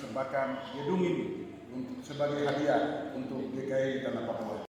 mempersembahkan gedung ini sebagai hadiah untuk GKI Tanah Papua.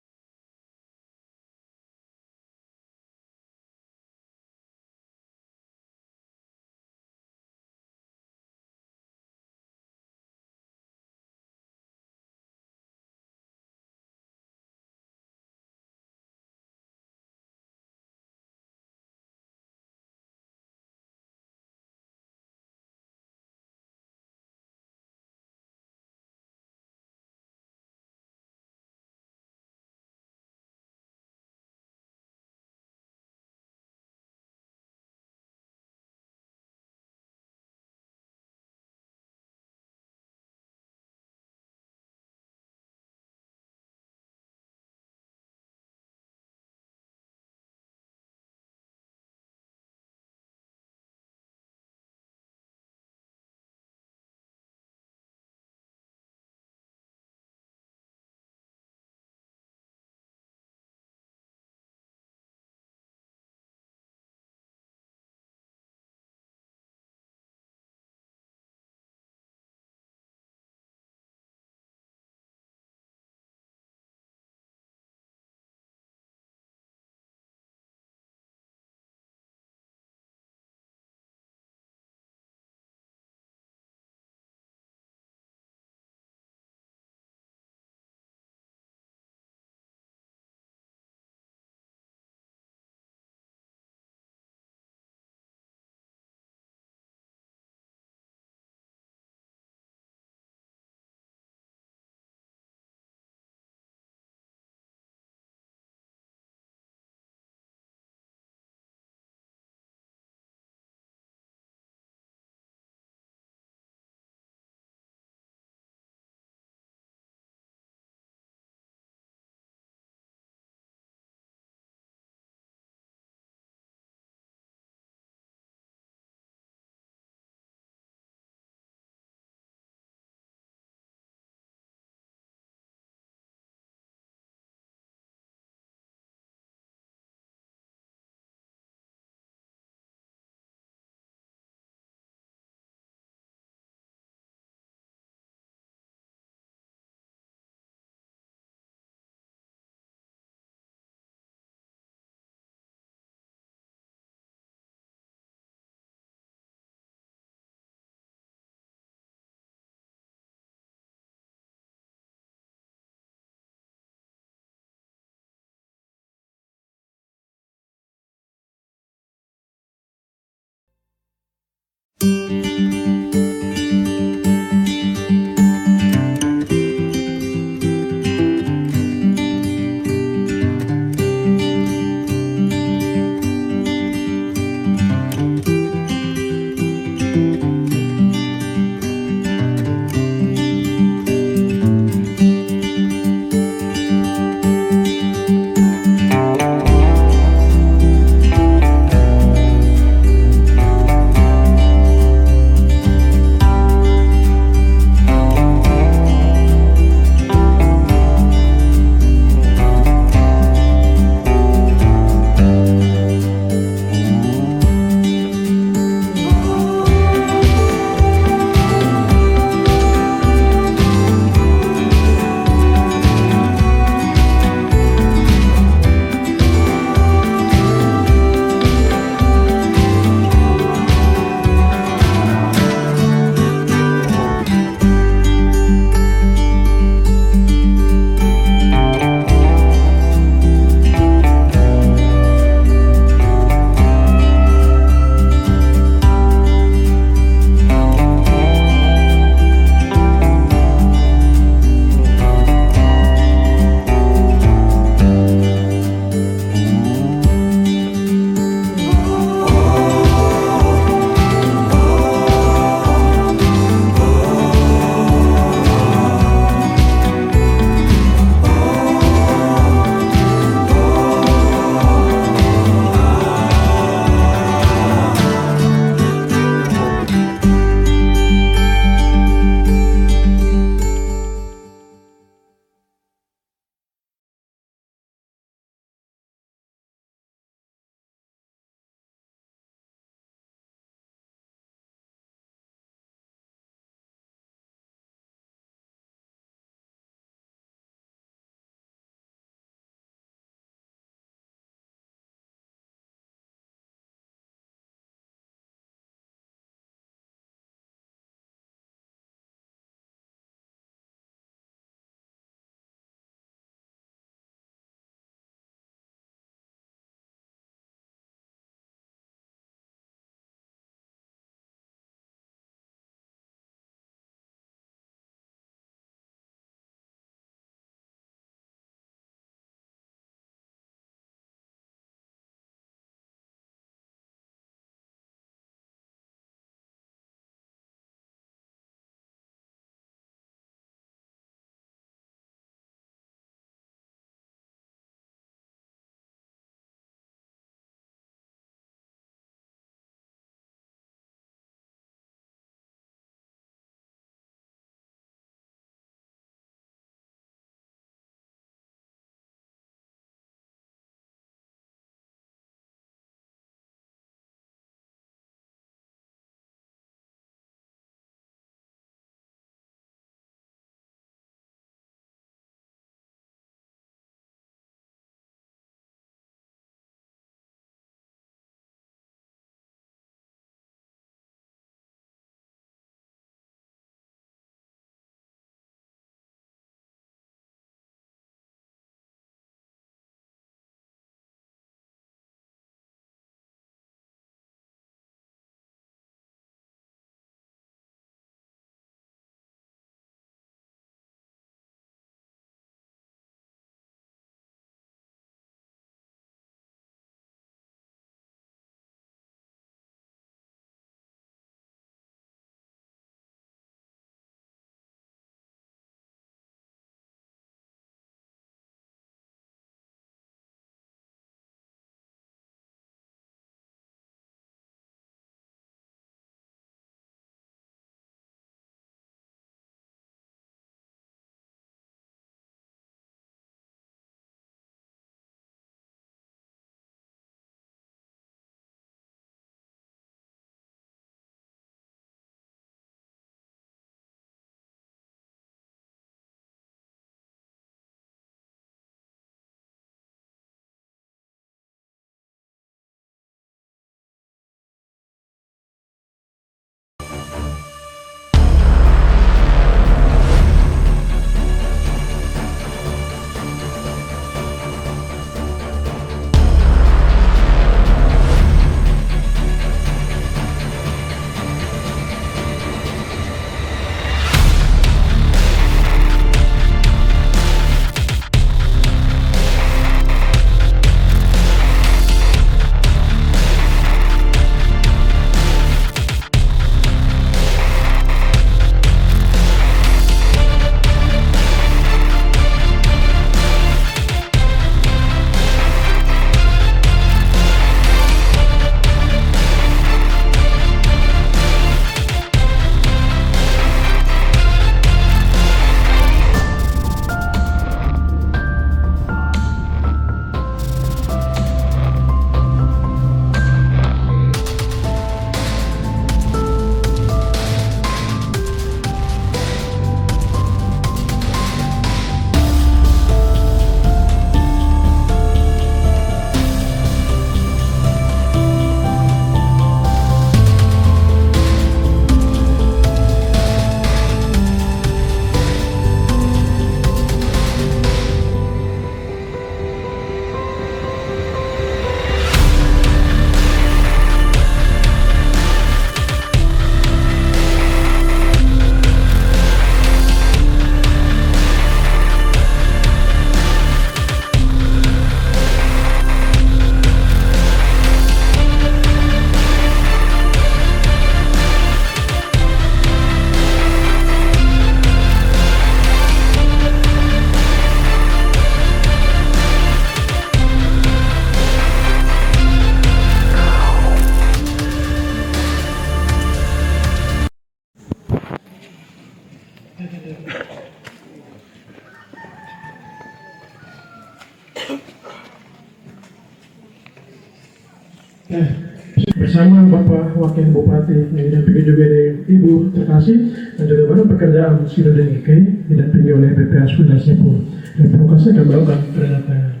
bersama Bapak Wakil Bupati yang didampingi juga dari Ibu terkasih dan juga baru pekerjaan sudah didampingi oleh BPH Wilayah Sepur. Dan terima kasih kami melakukan pernyataan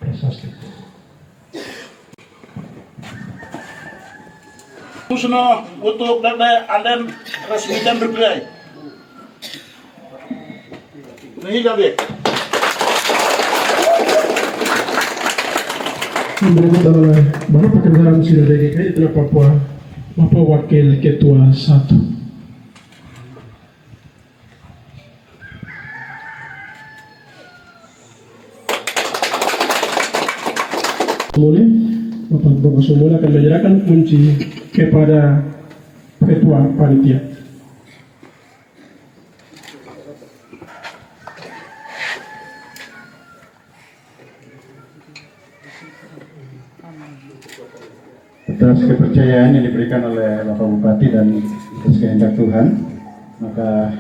prasasti. Musno untuk dada anden resmikan bergerai. Nih gabe. Berikut adalah baru pekerjaan sudah DKI adalah Papua Bapak Wakil Ketua 1. Bapak Sumula akan menyerahkan kunci kepada Ketua Panitia. Atas kepercayaan yang diberikan oleh Bapak Bupati dan atas kehendak Tuhan, maka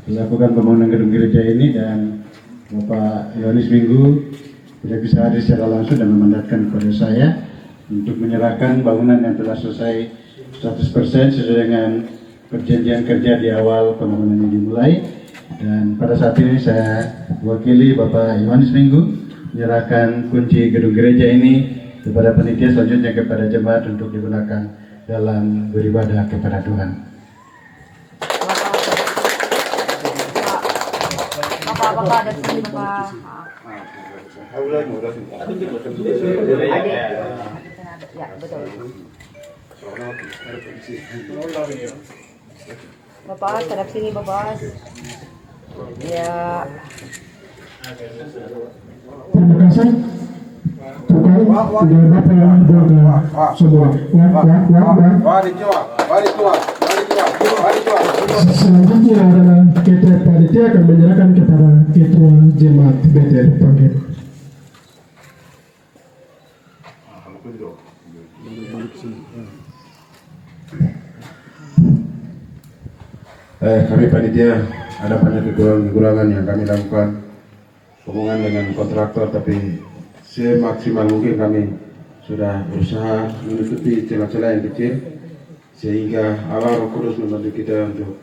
dilakukan pembangunan gedung gereja ini dan Bapak Yohanes Minggu tidak bisa hadir secara langsung dan memandatkan kepada saya untuk menyerahkan bangunan yang telah selesai 100% sesuai dengan perjanjian kerja di awal pembangunan ini dimulai. Dan pada saat ini saya wakili Bapak Yohanes Minggu menyerahkan kunci gedung gereja ini kepada panitia, selanjutnya kepada jemaat untuk digunakan dalam beribadah kepada Tuhan. Bapak ada sini Bapak. Ya betul. Bapak terhadap sini Bapak. Ya. Terima kasih. Tukar dan Bapak semua. Selanjutnya adalah Ketua Panitia akan menyerahkan kepada Ketua Jemaat Betel Panggil. Kami panitia ada banyak kekurangan yang kami lakukan hubungan dengan kontraktor, tapi semaksimal mungkin kami sudah berusaha menutupi celah-celah yang kecil sehingga Allah Roh Kudus membantu kita untuk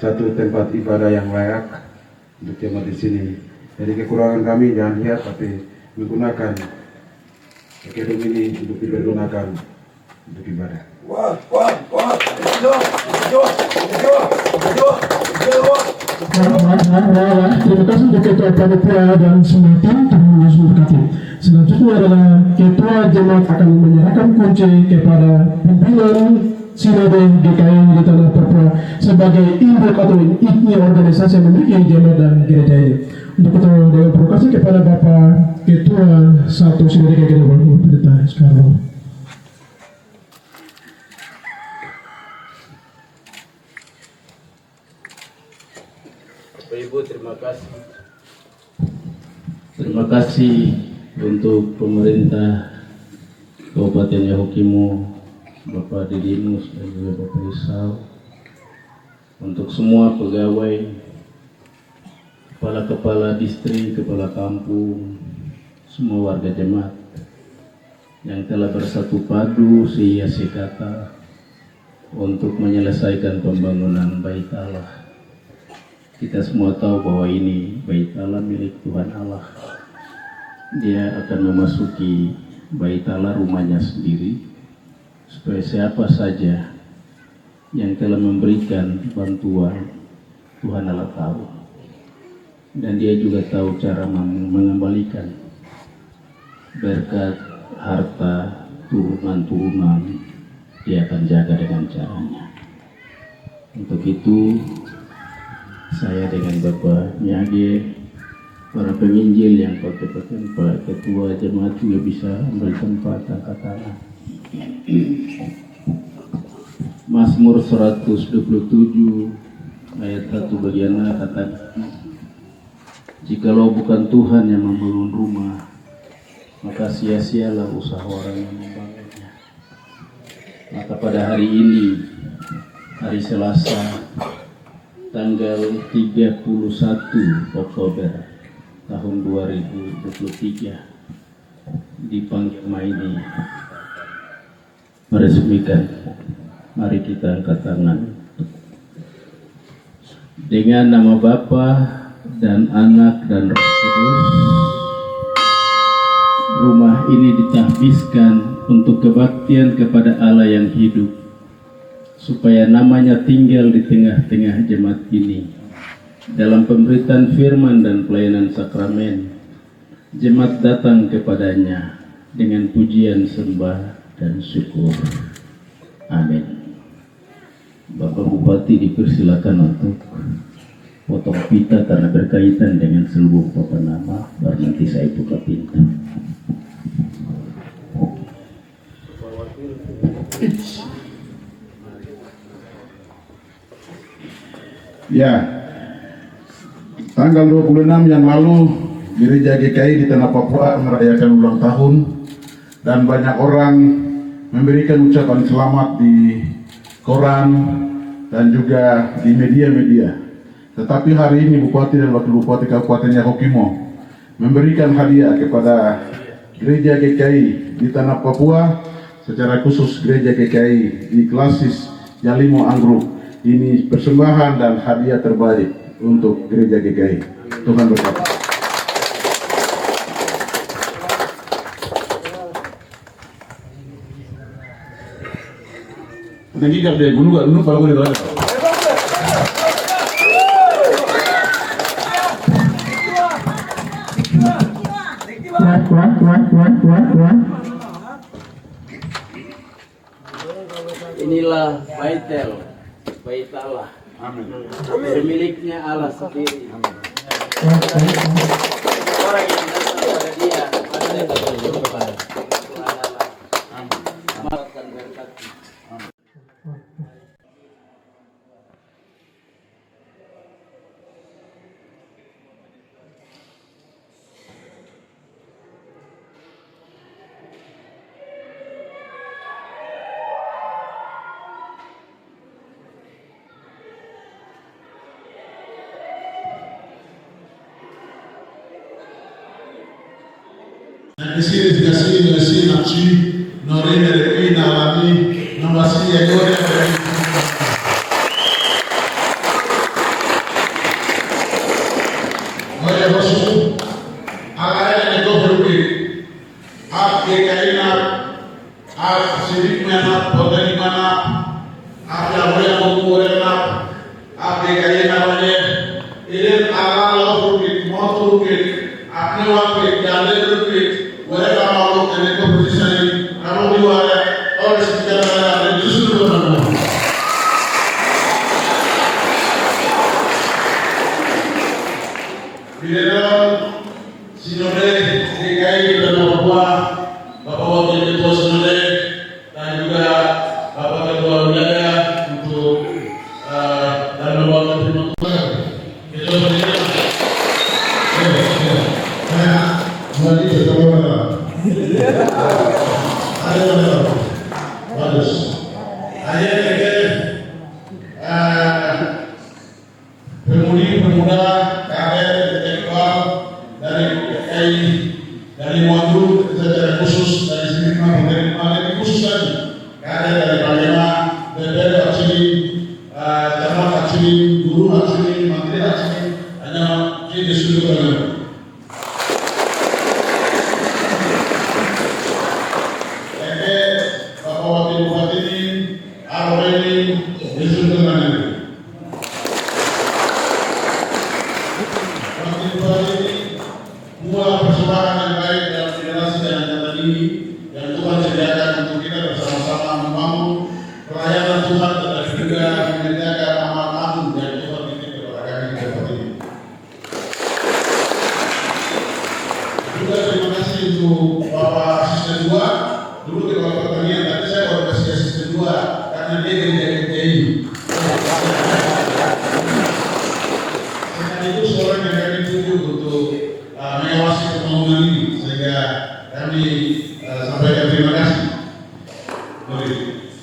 satu tempat ibadah yang layak untuk jemaat di sini. Jadi kekurangan kami jangan lihat, tapi menggunakan gedung ini untuk dipergunakan untuk ibadah. Terima kasih untuk Ketua Panitia dan semua tim, Tuhan Yesus memberkati. Selanjutnya adalah Ketua Jemaat akan menyerahkan kunci kepada pimpinan Sinode GKI di Tanah Papua sebagai induk atau inti organisasi yang memiliki jemaat dan gereja ini. Untuk itu dengan terima kasih kepada Bapak Ketua 1 Sinode GKI Bapak Pendeta Skarlo. Ibu, terima kasih. Terima kasih untuk pemerintah Kabupaten Yahukimo, Bapak Didimus dan juga Bapak Isau, untuk semua pegawai, kepala-kepala distrik, kepala kampung, semua warga jemaat yang telah bersatu padu seiasi kata untuk menyelesaikan pembangunan Bait Allah. Kita semua tahu bahwa ini Bait Allah milik Tuhan Allah. Dia akan memasuki Bait Allah, rumahnya sendiri, supaya siapa saja yang telah memberikan bantuan, Tuhan Allah tahu. Dan dia juga tahu cara mengembalikan berkat, harta, turunan-turunan. Dia akan jaga dengan caranya. Untuk itu saya dengan Bapak Nyage, para penginjil yang kompeten, Pak Ketua Jemaat juga bisa ambil tempat angkat tangan. Mazmur 127 ayat 1 bagian A katakan, jikalau bukan Tuhan yang membangun rumah, maka sia-sialah usaha orang yang membangunnya. Maka pada hari ini, hari Selasa, tanggal 31 Oktober tahun 2023 di Panglima ini meresmikan. Mari kita angkat tangan. Dengan nama Bapa dan Anak dan Roh Kudus, rumah ini ditahbiskan untuk kebaktian kepada Allah yang hidup, supaya namanya tinggal di tengah-tengah jemaat ini. Dalam pemberitaan firman dan pelayanan sakramen, jemaat datang kepadanya dengan pujian, sembah, dan syukur. Amin. Bapak Bupati dipersilakan untuk potong pita karena berkaitan dengan seluruh papan nama, baru nanti saya buka pintu. Ya, tanggal 26 yang lalu Gereja GKI di Tanah Papua merayakan ulang tahun dan banyak orang memberikan ucapan selamat di koran dan juga di media-media. Tetapi hari ini Bupati dan Wakil Bupati Kabupaten Yahukimo memberikan hadiah kepada Gereja GKI di Tanah Papua, secara khusus Gereja GKI di Klasis Yalimo Anggruk. Ini persembahan dan hadiah terbaik untuk Gereja GKI. Tuhan berkati. Nanti kalau dia gunung kalau gue doa. Inilah Bait Allah. Amin. Miliknya Allah sendiri. Orang yang datang kepada Dia pasti akan berjumpa. Tuhan Allah. Maafkan berkati. Isiri dikasih nasi nafsi nore dari nalami nawasi yang gore dari oleh Rasul Allah yang itu berbeda apa kaina apa sidik mana potani mana apa yang menguburna apa kaina oleh ini Allah lo berbeda mau berbeda apa yang berbeda whatever our look and the competition, I don't know why all this together and just do it. Bila sinode DKI dan Papua, Bapak Wakil Ketua Sinode dan juga Bapak Ketua Wilayah untuk dan Bapak Terima Ketua Wilayah. Mari bertemu. Bagus. Saya pikir pemuda kader intelektual dari DKI, dari Muadru secara khusus dari sini dari khusus lagi kader dari Palema, DPR Aksini, Camat Aksini, Guru Aksini, Menteri Aksini, hanya di seluruh negara.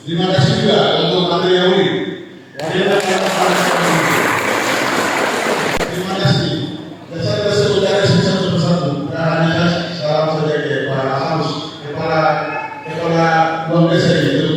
Terima kasih juga untuk Menteri Yawi. Terima kasih. Saya sebut dari satu persatu. Hanya salam saja kepada Harus, kepala Bang Desa itu.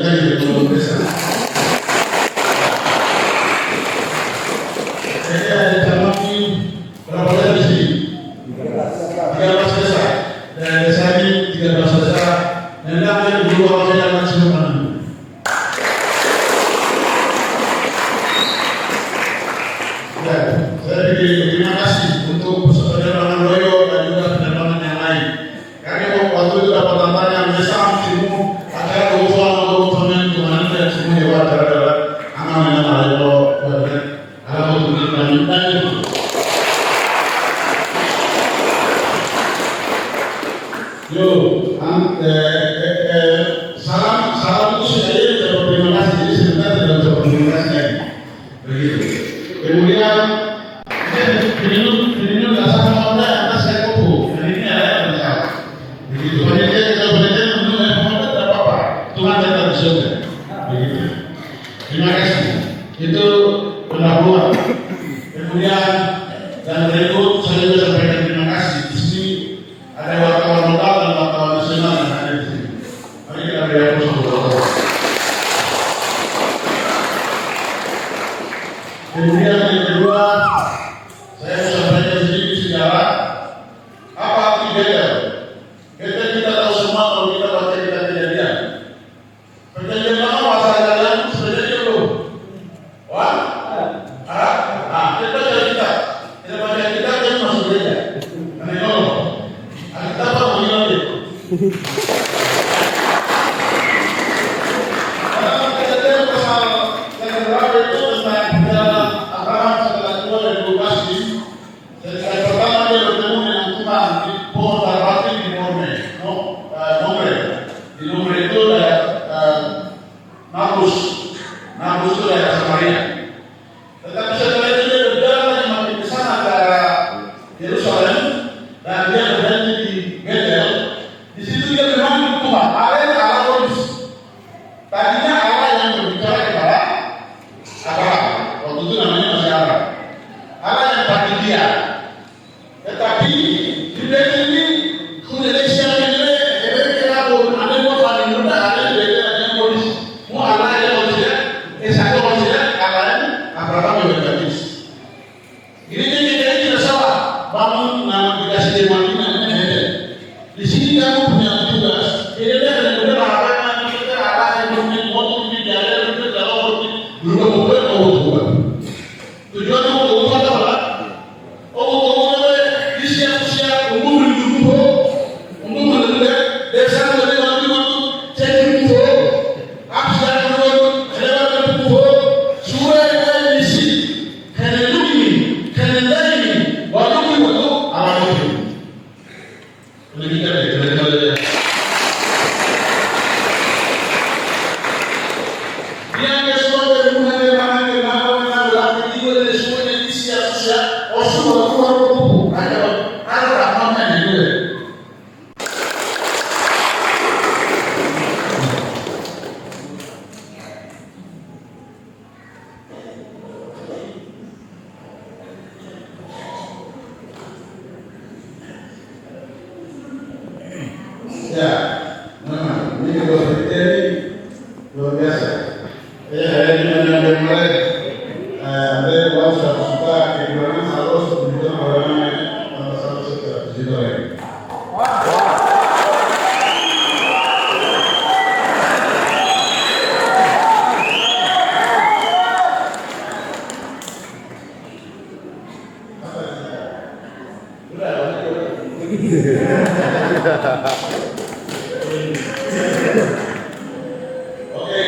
salam itu saya dapat terima kasih, jadi sebentar tidak bisa terima kasih begitu. Kemudian ini nggak sama orang atas saya kupu, dan ini ada yang salah. Begitu. Panitia kita panitia untuk Muhammad tidak apa-apa, Tuhan tetap di surga. Begitu. Terima kasih. Itu pendahuluan. Kemudian dan berikut saya juga sampaikan terima kasih. Di sini ada wartawan lokal dan wartawan nasional yang ada di sini. Mari kita beri aplaus untuk mereka. Kemudian yang kedua, saya sampaikan sedikit sejarah. Apa arti Betel? Betel kita tahu semua kalau kita baca kita kejadian. Perjanjian lama bahasa kalian sebenarnya belum. Wah, kita baca kita. Kita baca kita kan masuk gereja. Karena itu, kita apa mengenal itu? Kejadian pasal yang berapa itu tentang perjalanan Abraham setelah keluar dari Bukastis. Jadi kali pertama dia bertemu dengan Tuhan di pohon Tarbati di Nombre. Di Nombre itu ada Nablus itu daerah Samaria. Tetapi setelah itu dia berjalan lagi makin ke sana ke arah Yerusalem dan dia berhenti di Betel. Di situ dia memanggil Tuhan. Allah Kudus. Tadinya Allah yang berbicara kepada Abraham. Waktu itu namanya masih Allah. Allah yang panggil dia. Tetapi di Betel ini Indonesia ini kira ada dua paling rendah, ada di Betel ada yang Kudus. Mau Allah yang Kudus. Satu maksudnya Allah yang Abraham yang berkata. Ini tidak salah. Bangun nama dikasih demam ini namanya Betel. Di sini kamu punya tugas. Ini benar-benar apa yang kita Allah yang bermotif di dalam itu dalam berubah berubah. Tujuannya untuk ubah apa? Di siap-siap umum untuk mendengar desa mendengar waktu cek itu aksi yang surai misi karena ini waktu alam itu pendidikan ya dia semua dari mulai mana lagi dari semua dari siap-siap semua ada rahmatnya juga. Ya, memang ini luar biasa. Hari ini yang mulai ada yang suka kekurangan harus menunjukkan orang masalah secara digital. Oke,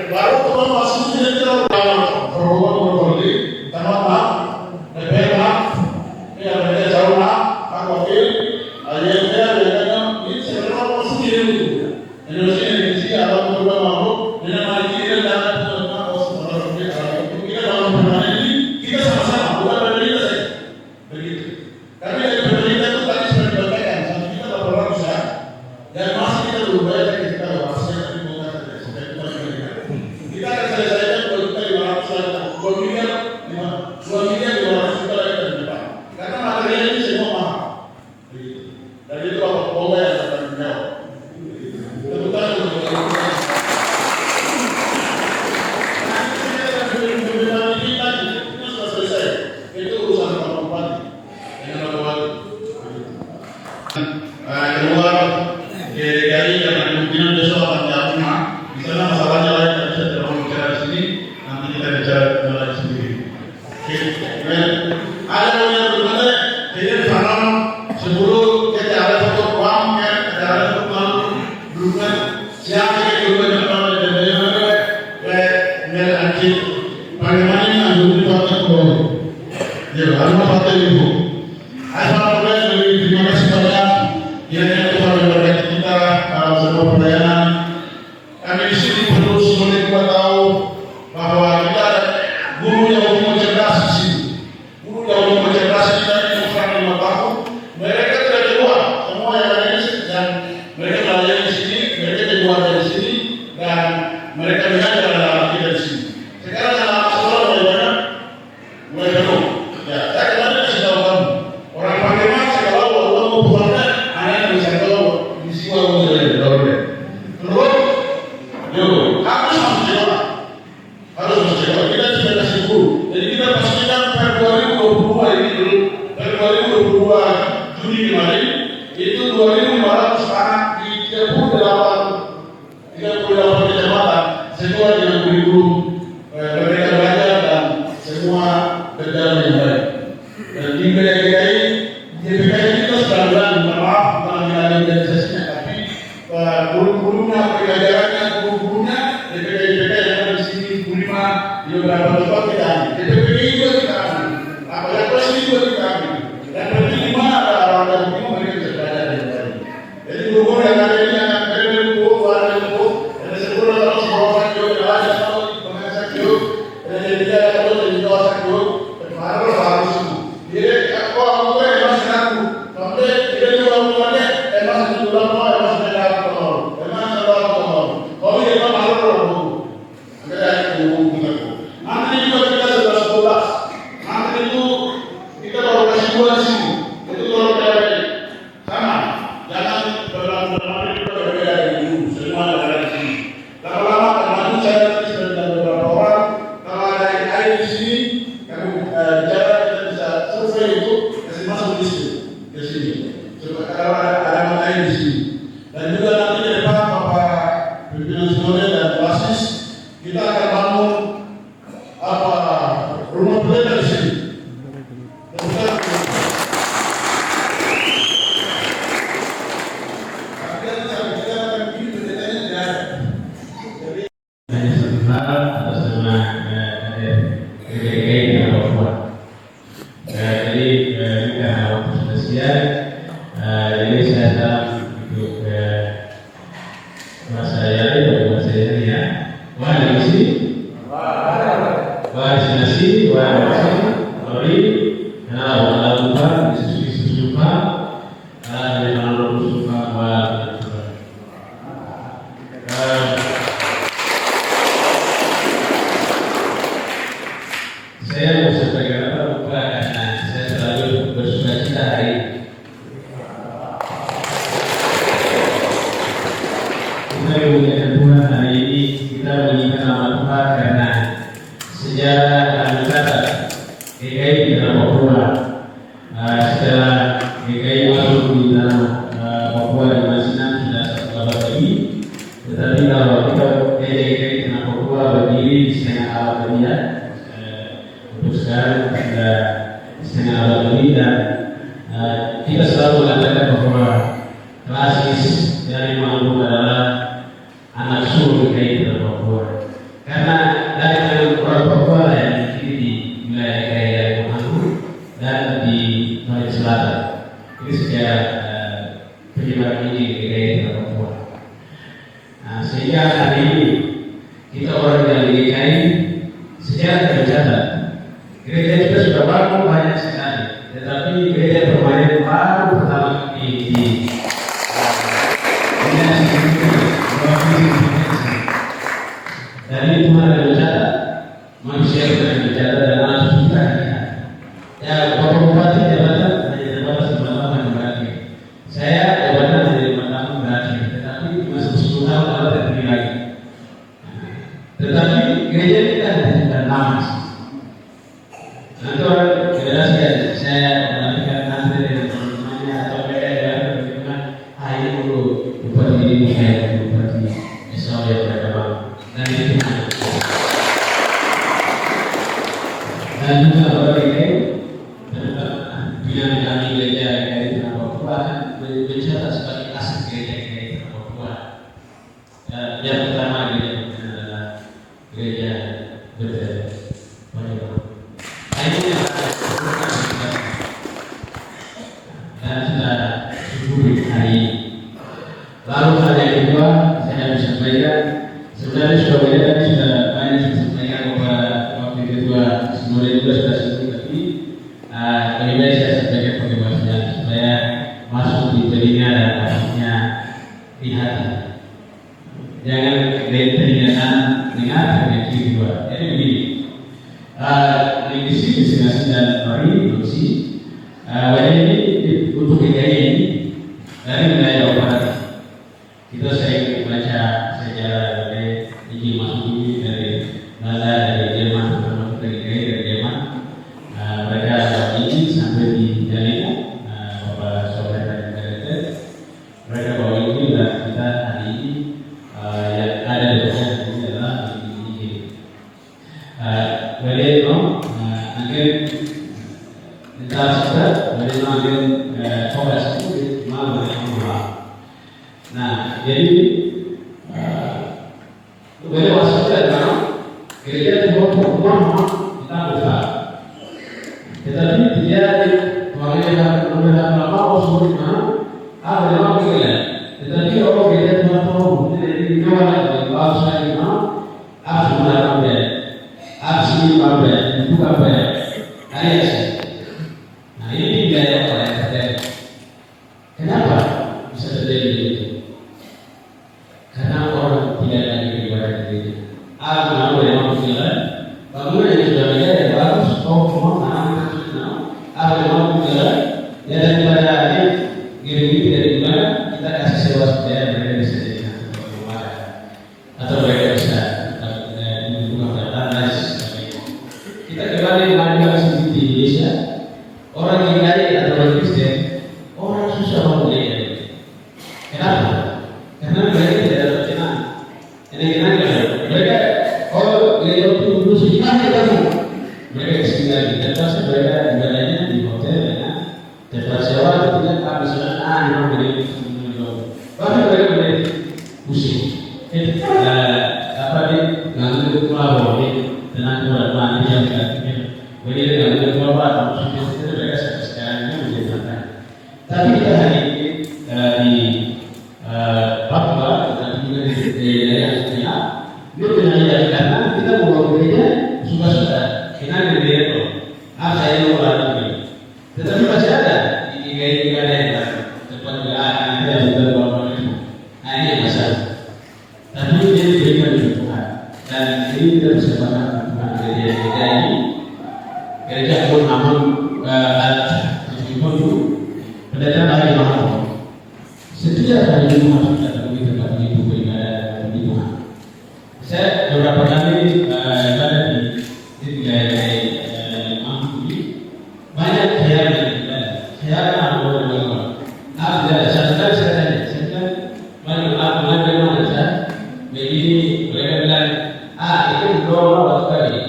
baru teman masuk sini kita berhubungan berbalik, teman-teman, DPR, ya mereka jauh lah, Pak Wakil, ayahnya, ini sebenarnya masuk sini dulu. Indonesia ini sih ada beberapa makhluk dengan mari kita dan teman-teman kita dalam perjalanan ini kita sama-sama bukan berbeda saja, begitu. Kami dari pemerintah itu tadi sudah dibacakan, sampai kita beberapa besar dan masih kita berubah kita bahasnya tapi bukan sampai kita akan selesaikan kalau kita 2 miliar 500 juta lagi ke depan karena material ini semua mahal dan itu apa yang akan menjawab kebetulan kita sudah selesai itu urusan Pak Bupati dengan Pak Bupati keluar dari yang kemungkinan besok akan diambil di sana masalahnya lain tidak bisa terlalu bicara di sini nanti kita bicara lagi sendiri. Ada yang berbeda jadi faram sebelum kita ada satu uang kan ada satu uang bukan siapa yang berbeda dan nanti bagaimana yang dibuat oleh ya ada apa itu asal terima kasih banyak yang telah memberkati kita semua pelayanan dan mereka belajar dalam kita di sini. Sekarang anak sekolah mulai penuh. Ya, saya kemarin kasih tahu kamu orang Pandeman sekolah orang mau pulang anak bisa tahu di sini orang mau tahu deh. Terus, harus masuk sekolah. Harus masuk sekolah. Kita sudah kasih guru. Jadi kita pastikan per 2022 ini dulu, per 2022 Juni kemarin itu 2.500 anak di 38 kecamatan sekolah dengan kurikulum Merdeka Belajar dan semua berjalan yang baik. Dan di PDKI kita sudah bilang, maaf bukan mengalami organisasinya, tapi kurikulumnya, pengajarannya, kurikulumnya DPKI yang ada di sini 25 di beberapa tempat kita ambil. DPKI juga kita ambil. Apalagi kelas ini juga kita ambil. Dan berarti di mana ada orang dan bingung mereka bisa belajar dengan baik. Jadi guru yang ada ini akan berguru, ada sekolah kalau sekolah sakit, ada sekolah pengen sakit, ada dia kalau di bawah sakit, harus semua. Jadi kalau aku yang masih aku, sampai dia juga mulanya masih di dalam rumah, masih di dalam kamar, masih di dalam kamar. Kalau dia tak malu orang, ada yang kita. Nanti juga kita sudah 11, nanti itu kita baru kasih 2 di sini, itu kalau kita sama. Jangan berlama-lama kita berbeda dari dulu, semua ada di sini. Lama-lama kemarin saya tadi sudah bilang beberapa orang, kalau ada yang air di sini, kami bicara kita bisa survei itu kasih masuk di sini, ke sini. Supaya kalau ada air di sini. Dan juga nanti ke depan Bapak Pimpinan Sinode dan Basis, kita akan bangun rumah belajar di sini. Saya mau sampaikan apa lupa karena saya selalu bersukacita hari ini. Kita memuliakan Tuhan hari ini, kita mengingat nama Tuhan karena sejarah akan mencatat GKI di dalam Papua. Setelah GKI masuk di dalam Papua dan Masinan sudah 1 abad lagi, tetapi kalau kita GKI di dalam Papua berdiri di setengah abad dunia. Untuk sekarang sudah setengah abad lebih dan kita selalu mengatakan bahwa klasis dari Maluku adalah anak sulung GKI di Papua. Karena dari orang Papua yang di wilayah GKI dari Maluku dan di Sulawesi Selatan. Ini secara penyebaran ini GKI di Papua. Sehingga hari ini kita orang dari GKI secara tercatat. Gereja kita sudah bangun banyak sekali, tetapi gereja permanen baru pertama kali di dan ini Tuhan akan mencatat, manusia akan mencatat dan anak kita. Ya, Bapak Bupati jabatan hanya terbatas 5 tahun yang berakhir. Saya jabatan hanya 5 tahun berakhir, tetapi masih 10 tahun kalau terpilih lagi. Tetapi gereja kita tidak lama. Nanti orang generasi saya menantikan nanti dengan teman-temannya atau mereka yang berkembang ini dulu bupati ini saya bupati Esau yang mereka bang dan itu dan juga orang ini bila kami gereja di Papua akan mencatat sebagai aset gereja di Papua. Yang pertama gereja adalah gereja Bethel. Dan sudah syukuri hari ini. Lalu hal yang kedua saya bisa sampaikan sebenarnya sudah banyak tadi sudah banyak disampaikan kepada wakil ketua Sinode juga sudah sebut, tapi lebih baik saya sampaikan pakai bahasa supaya masuk di telinga dan akhirnya di hati. Jangan teringatkan dengan energi dua. Jadi begini, divisi destinasi dan produksi ini untuk DKI ini dari wilayah Jawa Barat. Kita sering baca sejarah dari izin masuk ini dari Jerman, termasuk dari DKI dari Jerman. Mereka dapat izin sampai di Jalina, Bapak Saudara dan Kader. Mereka bawa izin dan kita hari ini yang ada di dalam ini adalah izin. Bagaimana agar kita sudah bagaimana agar progres itu malah berkembang. Nah, jadi bagaimana maksudnya adalah gereja itu rumah kita besar. Tetapi dia bagaimana lama sulit ada lama begini. Tetapi kalau gereja Tuhan tahu jadi dua lagi bahasa lagi harus mengalami aksi apa itu apa ayat. Nah ini gaya apa yang terjadi? Kenapa bisa terjadi begitu? Karena orang tidak lagi beribadah di gereja. Aku mau yang mau bilang, bangunan yang sudah ada yang bagus, kau semua anak kita aku mau bilang, ya daripada ini gereja tidak dibuat, kita kasih sewa supaya mereka bisa jadi atau mereka bisa kita kembali di Indonesia, orang yang kaya atau orang Kristen, orang susah mau beli. Kenapa? Karena mereka tidak ada kenal. Ini kenal mereka. Oh, gereja itu dulu sedikit lagi. Mereka kesini lagi. Dan pasti mereka ibadahnya di hotel, ya. Tempat sewa itu tidak habis yang beli. Bahkan mereka beli pusing. Apa di ngambil pulau ini tenang buat mandi yang begini ngambil pulau apa maksudnya mereka sekarang menjadi makan. Tapi kita hari ini di Papua dan juga di daerah Cina itu benar karena kita mau gereja suka-suka kenal gereja itu. Saya mau lagi, tetapi masih ada di gereja yang tempat nanti yang sudah bawa itu. Nah ini masalah. Tapi dia diberikan di Tuhan dan ini kita bisa bangga dengan gereja ini. Gereja pun namun itu pendataan hari mahal. Setiap hari Jumat kita pergi tempat itu beribadah di Tuhan. Saya beberapa kali ibadah di wilayah Mampi banyak khayal ada satu kali saya tanya banyak bagaimana saya begini mereka bilang itu doa waktu kali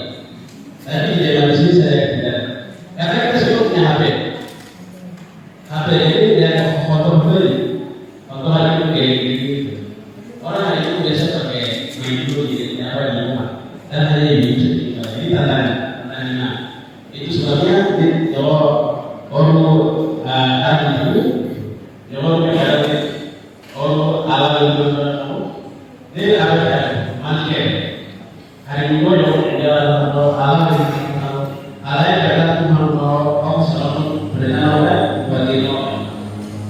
tapi di dalam sini saya tidak karena kita semua punya HP ini dia foto beli foto hari itu kayak gitu orang hari itu biasa pakai main dulu di rumah dan hanya ini tantangan itu sebabnya kalau orang hari itu kalau mereka orang alam itu ini ada manusia hari minggu yang alam yang berada Tuhan Allah selalu berenang bagi orang.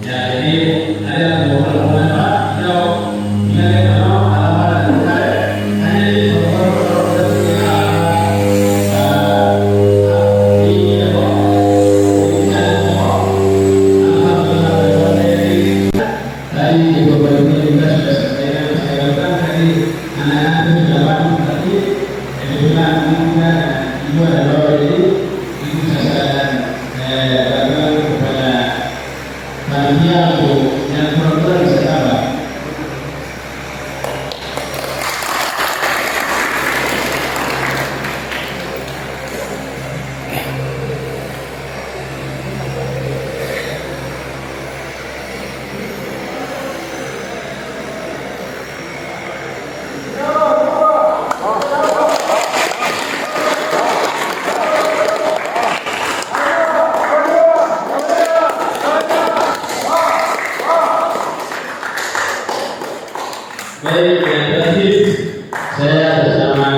Ya jadi ada orang-orang yang alam hanya di Baik, yang terakhir saya bersama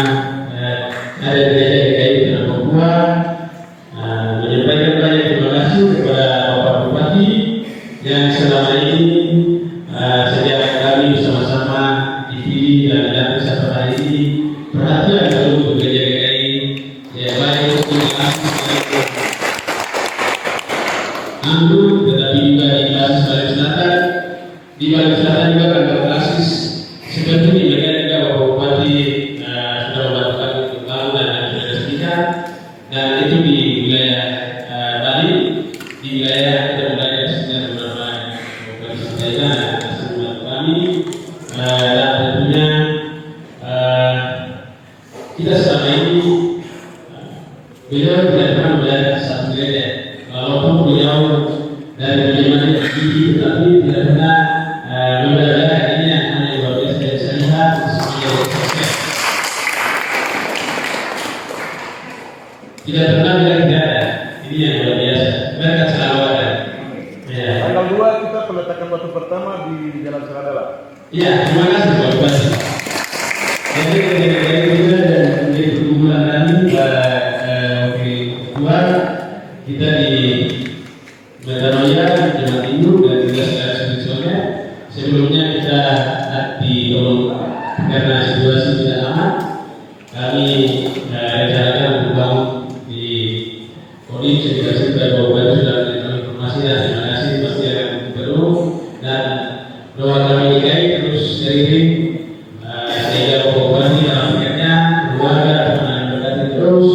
ada gereja DKI Kota Papua menyampaikan banyak terima kasih kepada Bapak Bupati yang selama ini sejak kami bersama-sama di TV dan dan satu hari ini perhatian seluruh gereja GKI, ya baik di Anggur, tetapi juga di Klasis Bali Selatan. Di Bali Selatan juga kantor Klasis seperti di mereka juga Bapak Bupati sudah membantu kami untuk bangunan dan sudah resmikan, dan itu di wilayah Bali, di wilayah wilayah sekitar beberapa provinsi lainnya semua kami, dan tentunya kita selama ini beliau tidak pernah melihat satu gereja, walaupun beliau dari bagaimana tinggi, tetapi tidak pernah membedakan ini yang hanya luar biasa yang saya lihat semuanya sukses. Tidak pernah bilang tidak ada, ini yang luar biasa. Mereka selalu ada. Ya. Tanggal 2 kita peletakan batu pertama di Jalan Seradala. Iya, terima kasih Pak Bupati. Jadi dari juga dan dari perkumpulan kami kedua kita di Metanoia, Jawa Timur dan juga secara spiritualnya. Sebelumnya kita ditolong karena situasi tidak aman. Kami rencanakan untuk bangun di Kodim Sedikasi dan Bapak Bupati sudah memberikan informasi dan terima kasih pasti akan terus dan doa kami GKI terus seiring sehingga Bapak Bupati dalam pikirnya keluarga teman berkati terus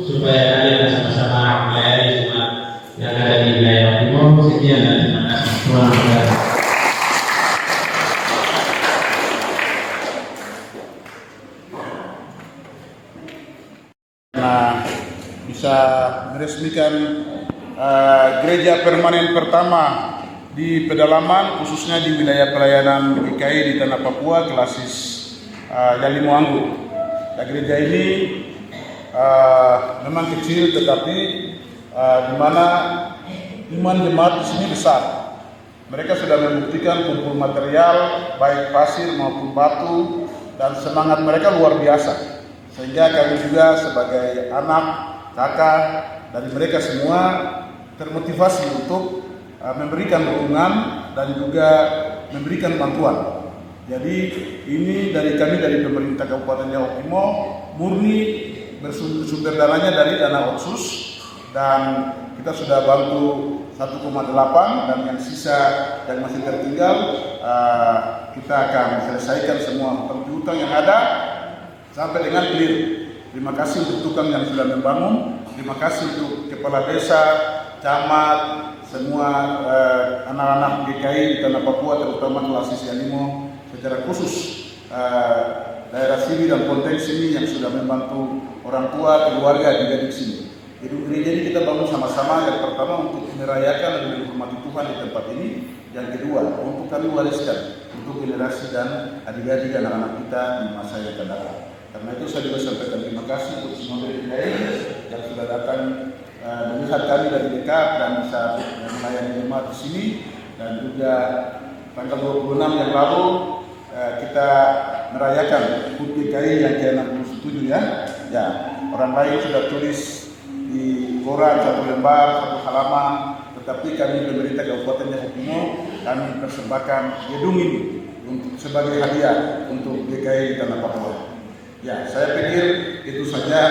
supaya kalian sama-sama melayani umat yang ada di wilayah Timur. Sekian dan terima kasih. Tuhan memberkati. Nah, bisa meresmikan gereja permanen pertama di pedalaman, khususnya di wilayah pelayanan GKI di Tanah Papua, Klasis Yalimo Anggur. Nah, gereja ini memang kecil, tetapi di mana iman jemaat di sini besar. Mereka sudah membuktikan kumpul material, baik pasir maupun batu, dan semangat mereka luar biasa. Sehingga kami juga sebagai anak, kakak dari mereka semua termotivasi untuk memberikan dukungan dan juga memberikan bantuan. Jadi ini dari kami dari pemerintah Kabupaten Jawa Timur murni bersumber dananya dari dana otsus, dan kita sudah bantu 1,8 dan yang sisa yang masih tertinggal kita akan selesaikan semua hutang yang ada sampai dengan clear. Terima kasih untuk tukang yang sudah membangun, terima kasih untuk kepala desa, camat, semua anak-anak GKI di Tanah Papua, terutama Klasis Yalimo, secara khusus daerah sini dan konteks sini yang sudah membantu orang tua, keluarga juga di sini. Jadi gereja ini kita bangun sama-sama, yang pertama untuk merayakan dan menghormati Tuhan di tempat ini, yang kedua untuk kami wariskan untuk generasi dan adik-adik anak-anak kita di masa yang akan datang. Karena itu saya juga sampaikan terima kasih untuk semua GKI yang sudah datang melihat kami dari dekat dan bisa melayani jemaat di sini, dan juga tanggal 26 yang lalu kita merayakan HUT GKI yang ke-67 ya. Ya, orang lain sudah tulis di koran satu lembar, satu halaman, tetapi kami pemerintah Kabupaten Jawa Timur kami persembahkan gedung ini untuk sebagai hadiah untuk GKI di Tanah Papua. Ya, saya pikir itu saja.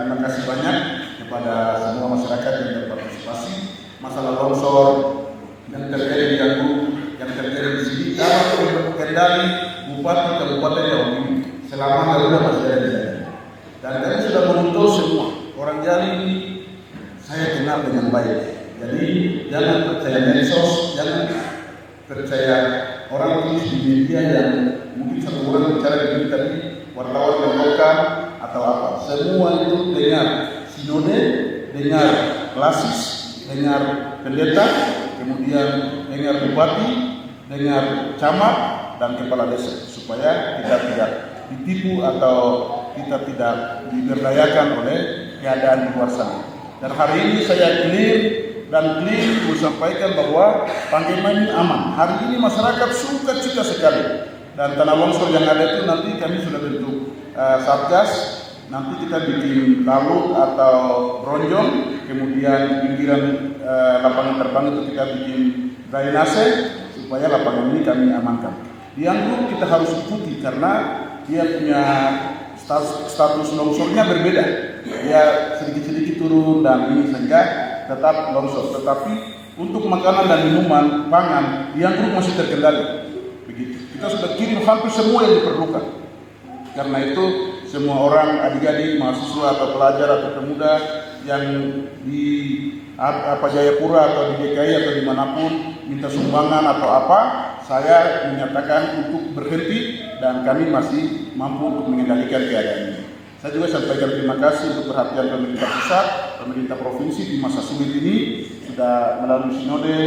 Terima kasih banyak kepada semua masyarakat yang berpartisipasi. Masalah longsor yang terjadi di Anggur, yang terjadi di sini, dapat kendali Bupati Kabupaten Jawa Timur selama Garuda masih ada di sana. Dan kami sudah menuntut semua orang Jali ini saya kenal dengan baik. Jadi jangan percaya medsos, jangan percaya orang tulis di media yang mungkin satu orang bicara begini tadi, wartawan melakukan atau apa. Semua itu dengar sinode, dengar klasis, dengar pendeta, kemudian dengar bupati, dengar camat dan kepala desa, supaya kita tidak ditipu atau kita tidak diberdayakan oleh keadaan di luar sana. Dan hari ini saya clear sampaikan bahwa Pangkema ini aman. Hari ini masyarakat sukacita sekali. Dan tanah longsor yang ada itu nanti kami sudah bentuk satgas. Nanti kita bikin taluk atau bronjong, kemudian pinggiran lapangan terbang itu kita bikin drainase supaya lapangan ini kami amankan. Di Anggur kita harus ikuti karena dia punya status longsornya berbeda. Dia sedikit-sedikit turun dan ini sehingga tetap longsor. Tetapi untuk makanan dan minuman, pangan, yang grup masih terkendali. Begitu. Kita sudah kirim hampir semua yang diperlukan. Karena itu semua orang, adik-adik, mahasiswa atau pelajar atau pemuda yang di Jayapura atau di DKI atau dimanapun minta sumbangan atau apa, saya menyatakan untuk berhenti dan kami masih mampu untuk mengendalikan keadaan ini. Saya juga sampaikan terima kasih untuk perhatian pemerintah pusat, pemerintah provinsi di masa sulit ini sudah melalui sinode,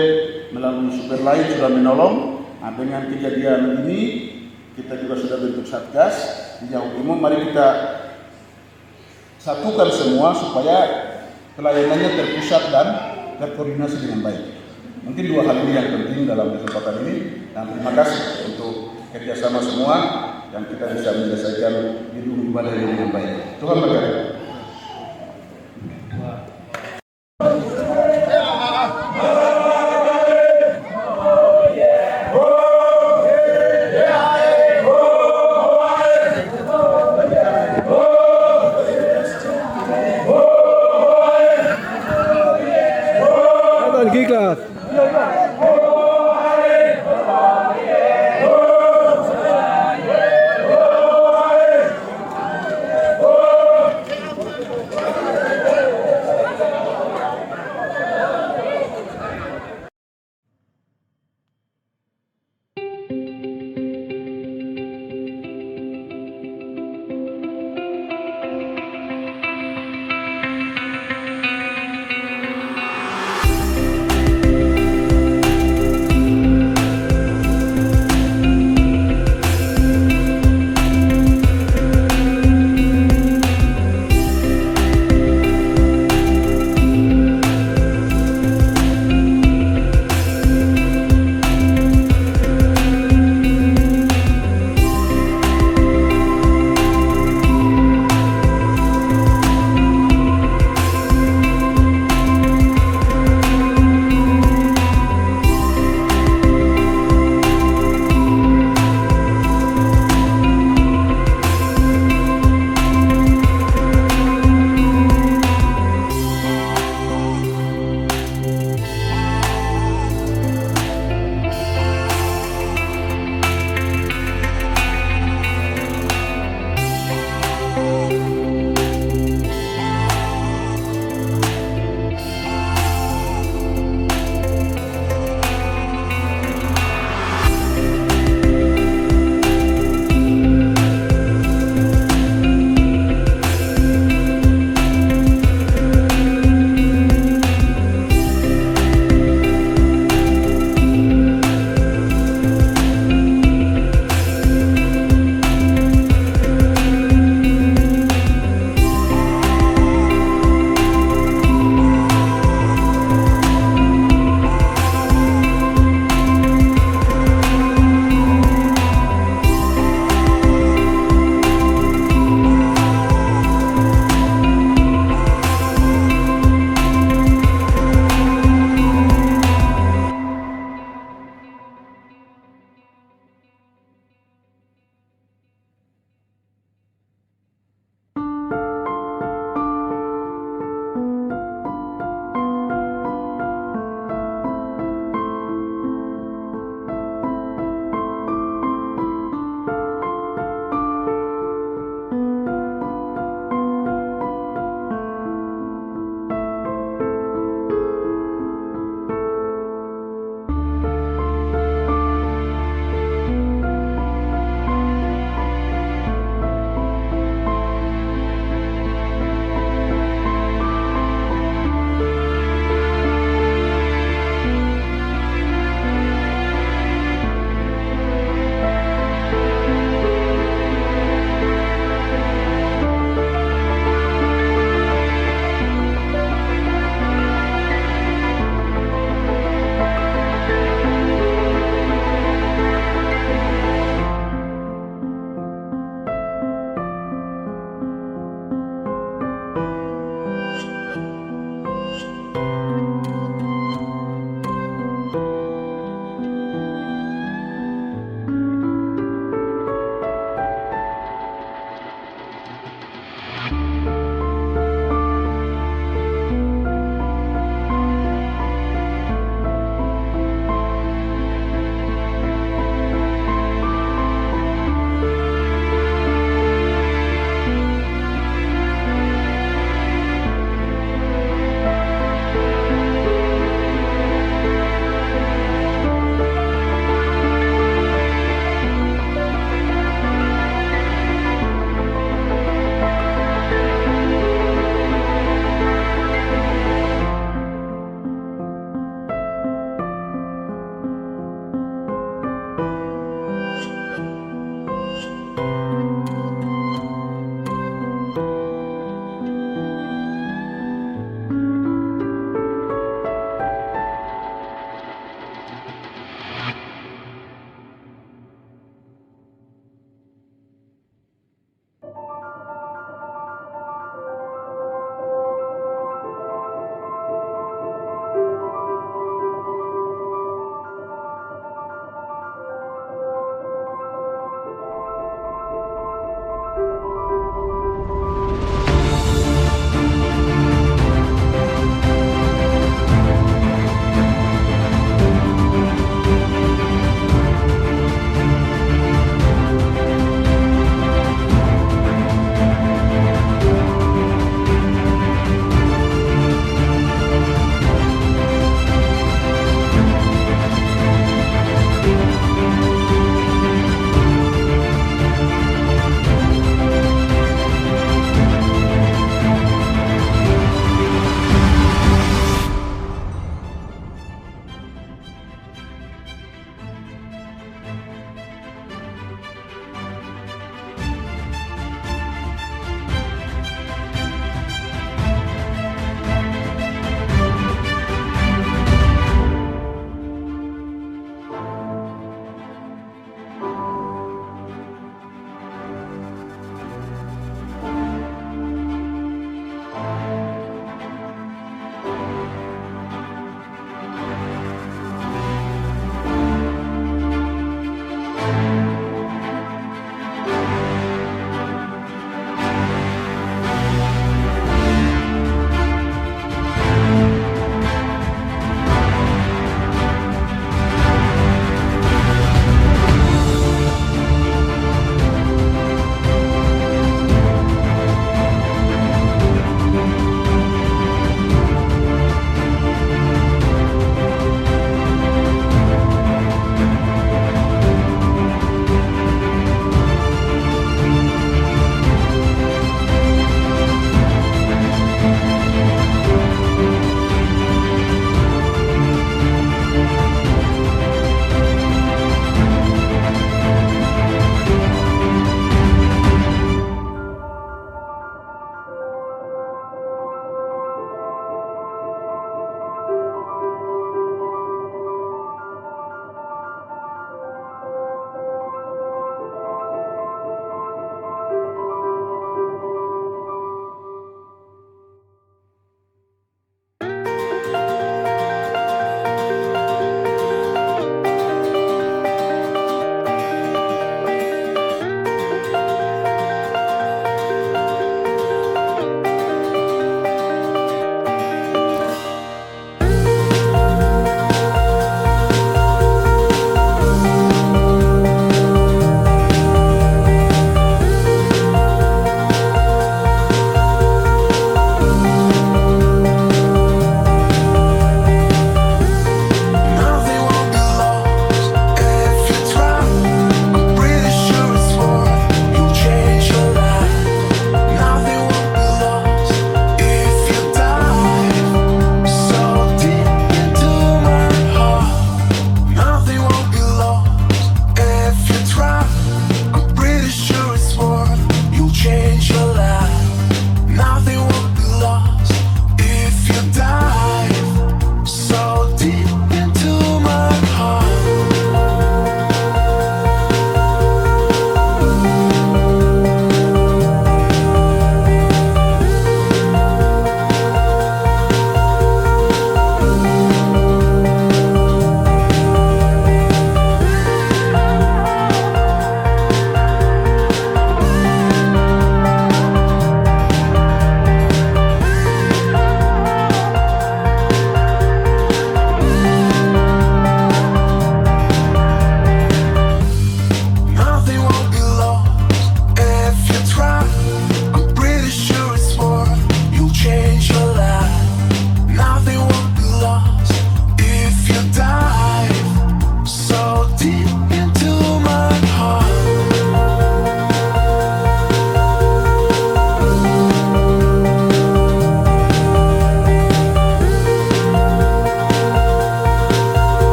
melalui sumber lain sudah menolong. Nah, dengan kejadian ini kita juga sudah bentuk satgas di Jawa Timur. Mari kita satukan semua supaya pelayanannya terpusat dan terkoordinasi dengan baik. Mungkin dua hal ini yang penting dalam kesempatan ini. Dan terima kasih untuk kerjasama semua yang kita bisa menyelesaikan gedung ibadah ini dengan baik. Tuhan berkati.